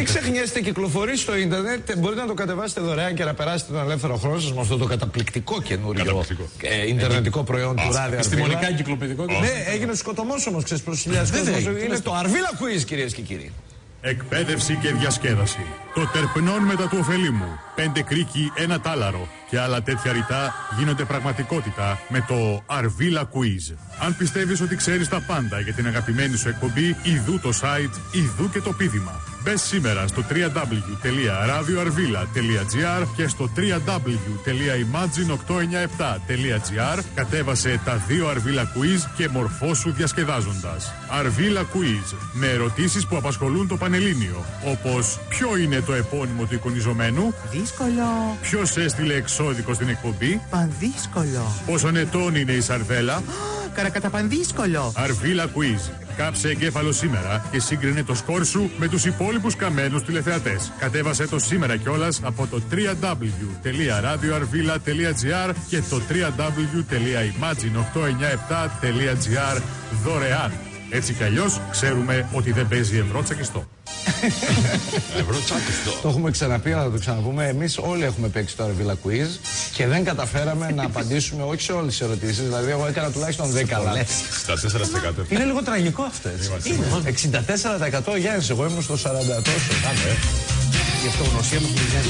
ξεχνιέστε, κυκλοφορεί στο ίντερνετ. Μπορείτε να το κατεβάσετε δωρεάν και να περάσετε τον ελεύθερο χρόνο σας με αυτό το καταπληκτικό καινούριο ιντερνετικό προϊόν του Ράδιο. Επιστημονικά εγκυκλοπαιδικό. Ναι, έγινε σκοτωμός όμως, ξέρεις, προς χιλιάδες κόσμος. Είναι το Αρβίλα Quiz, κυρίες και κύριοι. Εκπαίδευση και διασκέδαση. Το τερπνών μετά του ωφελήμου. 5 κρίκοι, 1 τάλαρο. Και άλλα τέτοια ρητά γίνονται πραγματικότητα με το Αρβίλα Quiz. Αν πιστεύεις ότι ξέρεις τα πάντα για την αγαπημένη σου εκπομπή, ιδού το site, ιδού και το πείδημα. Μπες σήμερα στο www.radioarvila.gr και στο www.imagine897.gr. Κατέβασε τα 2 Αρβίλα Quiz και μορφώσου διασκεδάζοντας. Αρβίλα Quiz, με ερωτήσεις που απασχολούν το Πανελλήνιο. Όπως ποιο είναι το επώνυμο του εικονιζομένου? Δύσκολο. Ποιος έστειλε εξώδικο στην εκπομπή? Πανδύσκολο. Πόσων ετών είναι η Σαρδέλα? Καρακαταπανδύσκολο. Αρβίλα Quiz. Κάψε εγκέφαλο σήμερα και σύγκρινε το σκορ σου με τους υπόλοιπους καμένους τηλεθεατές. Κατέβασε το σήμερα κιόλας από το www.radioarvila.gr και το www.imagine897.gr δωρεάν. Έτσι κι αλλιώς ξέρουμε ότι δεν παίζει ευρώ τσακιστό. Το έχουμε ξαναπεί, αλλά θα το ξαναπούμε. Εμείς όλοι έχουμε παίξει το Αρβίλα Quiz και δεν καταφέραμε να απαντήσουμε όχι σε όλες τις ερωτήσεις. Δηλαδή, εγώ έκανα τουλάχιστον 10 λάθη. 64%. Είναι λίγο τραγικό αυτό, έτσι. 64% Γιάννης, εγώ ήμουν στο 40 τόσο. Γι' αυτό γνωσία μας μηδέν.